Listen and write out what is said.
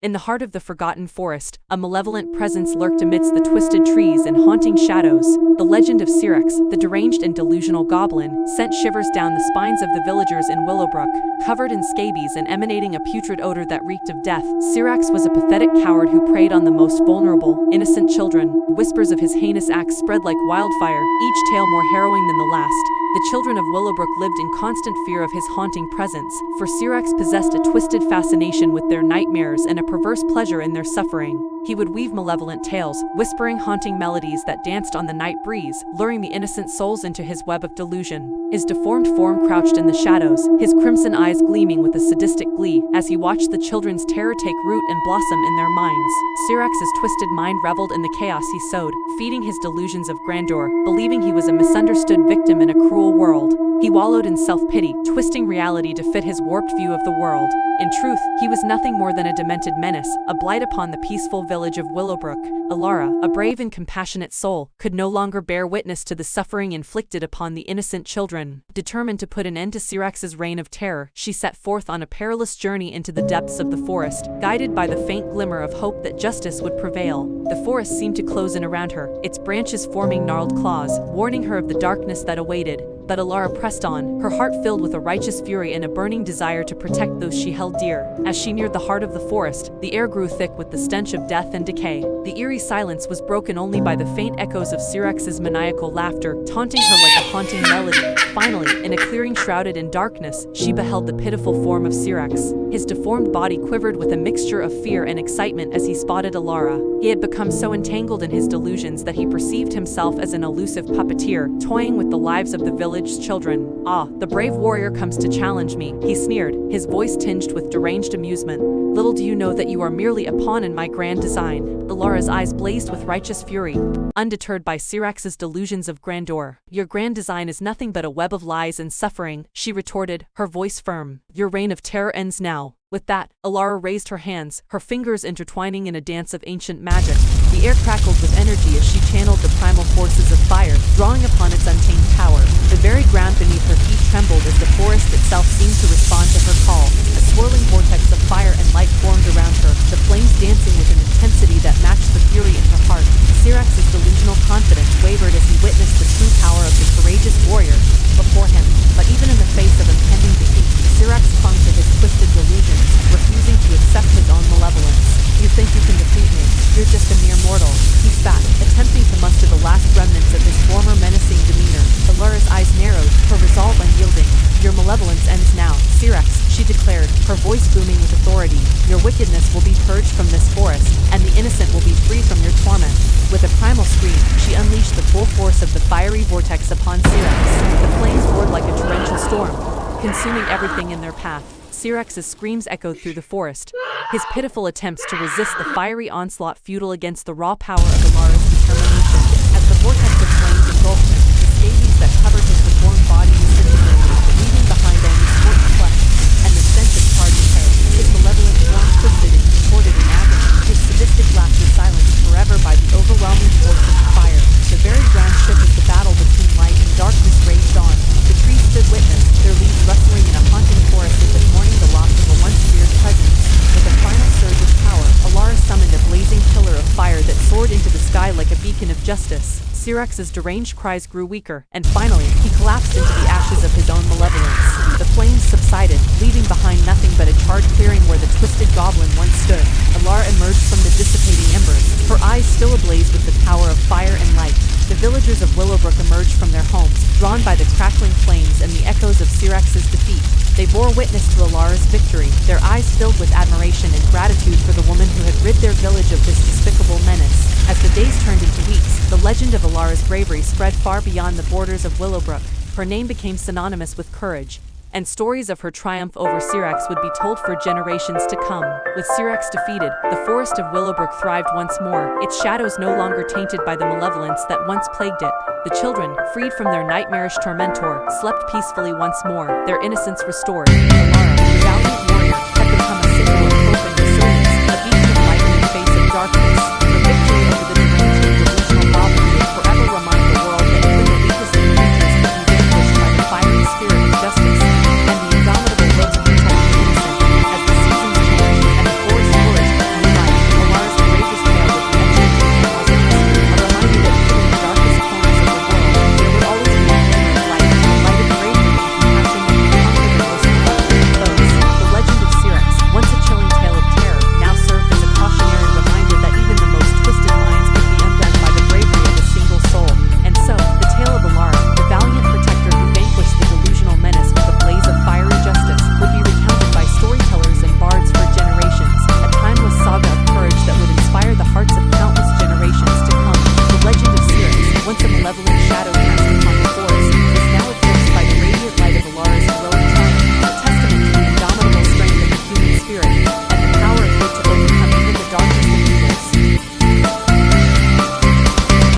In the heart of the forgotten forest, a malevolent presence lurked amidst the twisted trees and haunting shadows. The legend of Cyraxx, the deranged and delusional goblin, sent shivers down the spines of the villagers in Willowbrook. Covered in scabies and emanating a putrid odor that reeked of death, Cyraxx was a pathetic coward who preyed on the most vulnerable, innocent children. Whispers of his heinous acts spread like wildfire, each tale more harrowing than the last. The children of Willowbrook lived in constant fear of his haunting presence, for Cyraxx possessed a twisted fascination with their nightmares and a perverse pleasure in their suffering. He would weave malevolent tales, whispering haunting melodies that danced on the night breeze, luring the innocent souls into his web of delusion. His deformed form crouched in the shadows, his crimson eyes gleaming with a sadistic glee, as he watched the children's terror take root and blossom in their minds. Cyraxx's twisted mind reveled in the chaos he sowed, feeding his delusions of grandeur, believing he was a misunderstood victim in a cruel world. He wallowed in self-pity, twisting reality to fit his warped view of the world. In truth, he was nothing more than a demented menace, a blight upon the peaceful village of Willowbrook. Alara, a brave and compassionate soul, could no longer bear witness to the suffering inflicted upon the innocent children. Determined to put an end to Cyraxx's reign of terror, she set forth on a perilous journey into the depths of the forest, guided by the faint glimmer of hope that justice would prevail. The forest seemed to close in around her, its branches forming gnarled claws, warning her of the darkness that awaited. But Alara pressed on, her heart filled with a righteous fury and a burning desire to protect those she held dear. As she neared the heart of the forest, the air grew thick with the stench of death and decay. The eerie silence was broken only by the faint echoes of Cyraxx's maniacal laughter, taunting her like a haunting melody. Finally, in a clearing shrouded in darkness, she beheld the pitiful form of Cyraxx. His deformed body quivered with a mixture of fear and excitement as he spotted Alara. He had become so entangled in his delusions that he perceived himself as an elusive puppeteer, toying with the lives of the village's children. "Ah, the brave warrior comes to challenge me," he sneered, his voice tinged with deranged amusement. "Little do you know that you are merely a pawn in my grand design." Alara's eyes blazed with righteous fury, undeterred by Cyraxx's delusions of grandeur. "Your grand design is nothing but a web of lies and suffering," she retorted, her voice firm. "Your reign of terror ends now." With that, Alara raised her hands, her fingers intertwining in a dance of ancient magic. The air crackled with energy as she channeled the primal forces of fire, drawing upon its untamed power. The very ground beneath her feet trembled as the forest itself seemed to respond to her call. A swirling vortex of fire and light formed around her, the flames dancing with an intensity that matched the fury in her heart. Cyraxx's delusional confidence wavered as he witnessed the true power of the courageous warrior before him. But even in the face of impending defeat, Cyraxx clung to his twisted delusions, refusing to accept his own malevolence. "You think you can defeat me? You're just a mere mortal," he spat, attempting to muster the last remnants of his former menacing demeanor. Alara's eyes narrowed, her resolve unyielding. "Your malevolence ends now, Cyraxx," she declared, her voice booming with authority. "Your wickedness will be purged from this forest, and the innocent will be free from your torment." With a primal scream, she unleashed the full force of the fiery vortex upon Cyraxx. The flames roared like a torrential storm, consuming everything in their path. Cyraxx's screams echoed through the forest, his pitiful attempts to resist the fiery onslaught futile against the raw power of Alara's determination. As the vortex of flames engulfed him, the scabies that covered his deformed body disintegrated, leaving behind only scorched flesh and the stench of charred decay. His malevolent form twisted and contorted in agony, his sadistic laughter silenced forever by the overwhelming force of the fire. The very ground shook as the battle between light and darkness raged on. The trees stood witness, their leaves rustling in a haunting chorus as if mourning the loss of a once feared presence. With a final surge of power, Alara summoned a blazing pillar of fire that soared into the sky like a beacon of justice. Cyraxx's deranged cries grew weaker, and finally, he collapsed into the ashes of his own malevolence. The flames subsided, leaving behind nothing but a charred clearing where the twisted goblin once stood. Alara emerged from the dissipating embers, her eyes still ablaze with the power of fire and light. The villagers of Willowbrook emerged from their homes, drawn by the crackling flames and the echoes of Cyraxx's defeat. They bore witness to Alara's victory, their eyes filled with admiration and gratitude for the woman who had rid their village of this despicable menace. As the days turned into weeks, the legend of Alara's bravery spread far beyond the borders of Willowbrook. Her name became synonymous with courage, and stories of her triumph over Cyraxx would be told for generations to come. With Cyraxx defeated, the forest of Willowbrook thrived once more, its shadows no longer tainted by the malevolence that once plagued it. The children, freed from their nightmarish tormentor, slept peacefully once more, their innocence restored. Alara,